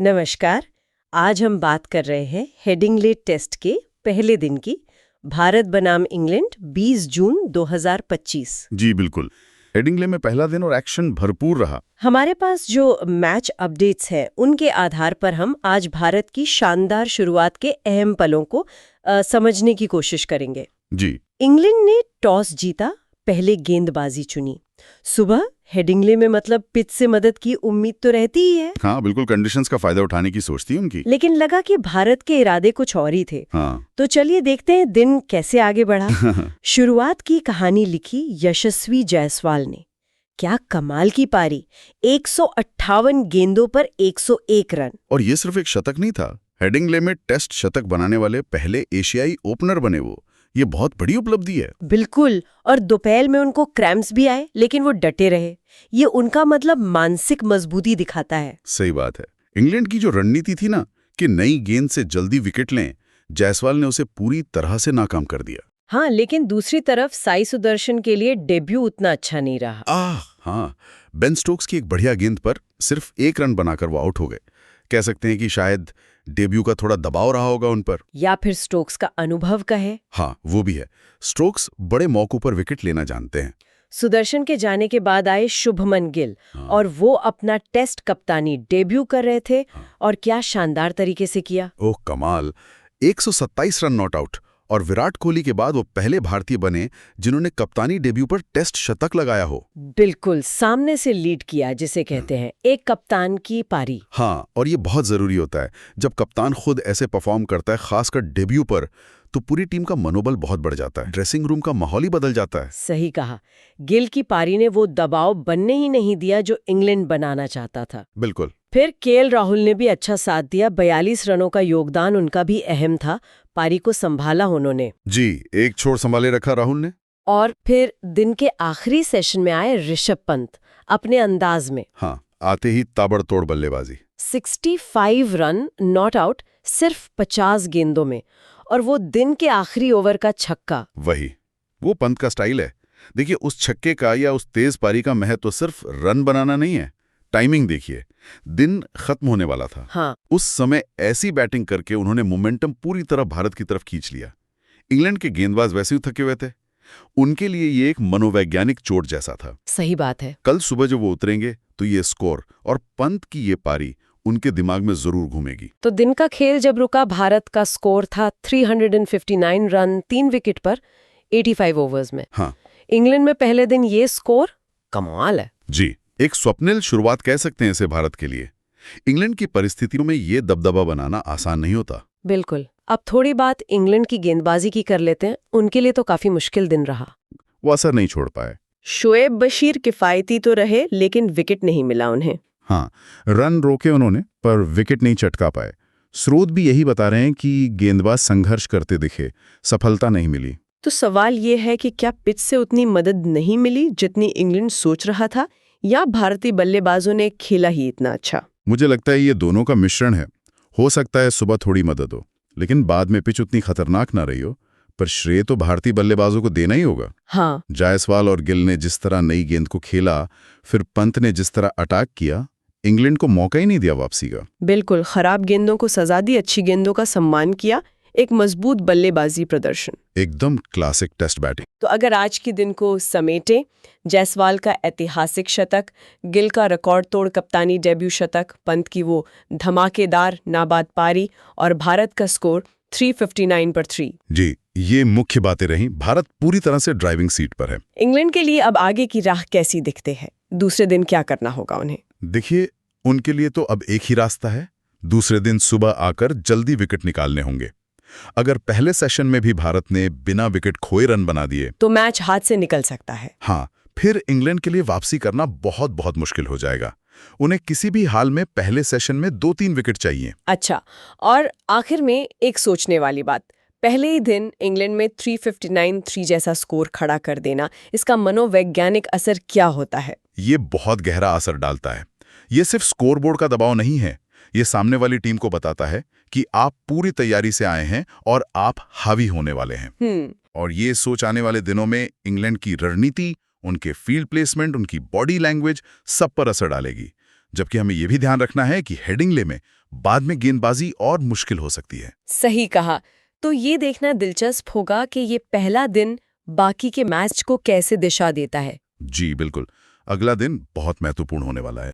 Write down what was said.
नमस्कार। आज हम बात कर रहे हैं हेडिंग्ले टेस्ट के पहले दिन की। भारत बनाम इंग्लैंड 20 जून 2025। जी बिल्कुल। हेडिंग्ले में पहला दिन और एक्शन भरपूर रहा। हमारे पास जो मैच अपडेट्स हैं उनके आधार पर हम आज भारत की शानदार शुरुआत के अहम पलों को समझने की कोशिश करेंगे। जी। इंग्लैंड ने टॉस जीता, पहले गेंदबाजी चुनी। सुबह हेडिंग्ले में मतलब पिच से मदद की उम्मीद तो रहती ही है। हाँ बिल्कुल, कंडीशंस का फायदा उठाने की सोच थी उनकी। लेकिन लगा कि भारत के इरादे कुछ और ही थे। हाँ। तो चलिए देखते हैं दिन कैसे आगे बढ़ा। शुरुआत की कहानी लिखी यशस्वी जायसवाल ने। क्या कमाल की पारी, 158 गेंदों पर 101 रन। और ये सिर्फ एक शतक नहीं था, हेडिंग्ले में टेस्ट शतक बनाने वाले पहले एशियाई ओपनर बने वो। ये बहुत बड़ी उपलब्धि है। बिल्कुल। और दोपहर में उनको क्रैम्प्स भी आए, लेकिन वो डटे रहे। ये उनका मतलब मानसिक मजबूती दिखाता है। सही बात है। इंग्लैंड की जो रणनीति थी ना कि नई गेंद से जल्दी विकेट लें, जायसवाल ने उसे पूरी तरह से नाकाम कर दिया। हाँ, लेकिन दूसरी तरफ साई सुदर्शन के लिए डेब्यू उतना अच्छा नहीं रहा। हाँ, बेन स्टोक्स की एक बढ़िया गेंद पर सिर्फ 1 रन बनाकर वो आउट हो गए। कह सकते हैं कि शायद डेब्यू का थोड़ा दबाव रहा होगा उन पर। या फिर स्टोक्स का अनुभव का है। हाँ, वो भी है। स्टोक्स बड़े मौकों पर विकेट लेना जानते हैं। सुदर्शन के जाने के बाद आए शुभमन गिल। हाँ। और वो अपना टेस्ट कप्तानी डेब्यू कर रहे थे। हाँ। और क्या शानदार तरीके से किया। ओह कमाल, 127 रन नॉट आउट। और विराट कोहली के बाद वो पहले भारतीय बने जिन्होंने कप्तानी डेब्यू पर टेस्ट शतक लगाया हो। बिल्कुल, सामने से लीड किया जिसे कहते हैं एक कप्तान की पारी। हाँ, और ये बहुत जरूरी होता है। जब कप्तान खुद ऐसे परफॉर्म करता है, खासकर डेब्यू पर, तो पूरी टीम का मनोबल बहुत बढ़ जाता है। ड्रेसिंग रूम का माहौल ही बदल जाता है। सही कहा। गिल की पारी ने वो दबाव बनने ही नहीं दिया जो इंग्लैंड बनाना चाहता था। बिल्कुल। फिर केएल राहुल ने भी अच्छा साथ दिया। 42 रनों का योगदान उनका भी अहम था। पारी को संभाला उन्होंने। जी, एक छोर संभाले रखा राहुल ने। और फिर दिन के आखिरी सेशन में आए ऋषभ पंत अपने अंदाज में। हाँ, आते ही ताबड़तोड़ बल्लेबाजी। 65 रन नॉट आउट सिर्फ 50 गेंदों में। और वो दिन के आखिरी ओवर का छक्का। वही, वो पंत का स्टाइल है। देखिए, उस छक्के का या उस तेज पारी का महत्व तो सिर्फ रन बनाना नहीं है। टाइमिंग देखिए, दिन खत्म होने वाला था। हाँ। उस समय ऐसी बैटिंग करके उन्होंने मोमेंटम पूरी तरह भारत की तरफ खींच लिया। इंग्लैंड के गेंदबाज वैसे ही थके हुए थे। उनके लिए ये एक मनोवैज्ञानिक चोट जैसा था। सही बात है। कल सुबह जब वो उतरेंगे तो ये स्कोर और पंत की ये पारी उनके दिमाग में जरूर घूमेगी। तो दिन का खेल जब रुका, भारत का स्कोर था 359 रन 3 विकेट पर 85 ओवर्स में। हाँ। इंग्लैंड में पहले दिन ये स्कोर कमाल है। जी, एक स्वप्निल शुरुआत कह सकते हैं इसे भारत के लिए। इंग्लैंड की परिस्थितियों में ये दबदबा बनाना आसान नहीं होता। बिल्कुल। अब थोड़ी बात इंग्लैंड की गेंदबाजी की कर लेते हैं। उनके लिए तो काफी मुश्किल दिन रहा। वो असर नहीं छोड़ पाए। शोएब बशीर किफायती तो रहे, लेकिन विकेट नहीं मिला उन्हें। हाँ, रन रोके उन्होंने पर विकेट नहीं चटका पाए। स्रोत भी यही बता रहे हैं कि गेंदबाज संघर्ष करते दिखे, सफलता नहीं मिली। तो सवाल ये है कि क्या पिच से उतनी मदद नहीं मिली जितनी इंग्लैंड सोच रहा था, या भारतीय बल्लेबाजों ने खेला ही इतना अच्छा? मुझे लगता है ये दोनों का मिश्रण है। हो सकता है सुबह थोड़ी मदद हो, लेकिन बाद में पिच उतनी खतरनाक ना रही हो। पर श्रेय तो भारतीय बल्लेबाजों को देना ही होगा। हाँ। जायसवाल और गिल ने जिस तरह नई गेंद को खेला, फिर पंत ने जिस तरह अटैक किया, इंग्लैंड को मौका ही नहीं दिया वापसी का। बिल्कुल, खराब गेंदों को सजा दी, अच्छी गेंदों का सम्मान किया। एक मजबूत बल्लेबाजी प्रदर्शन। एकदम क्लासिक टेस्ट बैटिंग। तो अगर आज के दिन को समेटे, जायसवाल का ऐतिहासिक शतक, गिल का रिकॉर्ड तोड़ कप्तानी डेब्यू शतक, पंत की वो धमाकेदार नाबाद पारी, और भारत का स्कोर 359 पर 3। जी, ये मुख्य बातें रहीं। भारत पूरी तरह से ड्राइविंग सीट पर है। इंग्लैंड के लिए अब आगे की राह कैसी दिखते है? दूसरे दिन क्या करना होगा उन्हें? देखिए, उनके लिए तो अब एक ही रास्ता है। दूसरे दिन सुबह आकर जल्दी विकेट निकालने होंगे। अगर पहले सेशन में भी भारत ने बिना विकेट खोए रन बना दिए तो मैच हाथ से निकल सकता है। हाँ, फिर इंग्लैंड के लिए वापसी करना बहुत बहुत मुश्किल हो जाएगा। उन्हें किसी भी हाल में पहले सेशन में 2-3 विकेट चाहिए। अच्छा, और आखिर में एक सोचने वाली बात। पहले ही दिन इंग्लैंड में 359 जैसा स्कोर खड़ा कर देना, इसका मनोवैज्ञानिक असर क्या होता है? ये बहुत गहरा असर डालता है। ये सिर्फ स्कोरबोर्ड का दबाव नहीं है। ये सामने वाली टीम को बताता है कि आप पूरी तैयारी से आए हैं और आप हावी होने वाले हैं। और ये सोच आने वाले दिनों में इंग्लैंड की रणनीति, उनके फील्ड प्लेसमेंट, उनकी बॉडी लैंग्वेज, सब पर असर डालेगी। जबकि हमें यह भी ध्यान रखना है कि हेडिंग्ले में बाद में गेंदबाजी और मुश्किल हो सकती है। सही कहा। तो ये देखना दिलचस्प होगा कि ये पहला दिन बाकी के मैच को कैसे दिशा देता है। जी बिल्कुल, अगला दिन बहुत महत्वपूर्ण होने वाला है।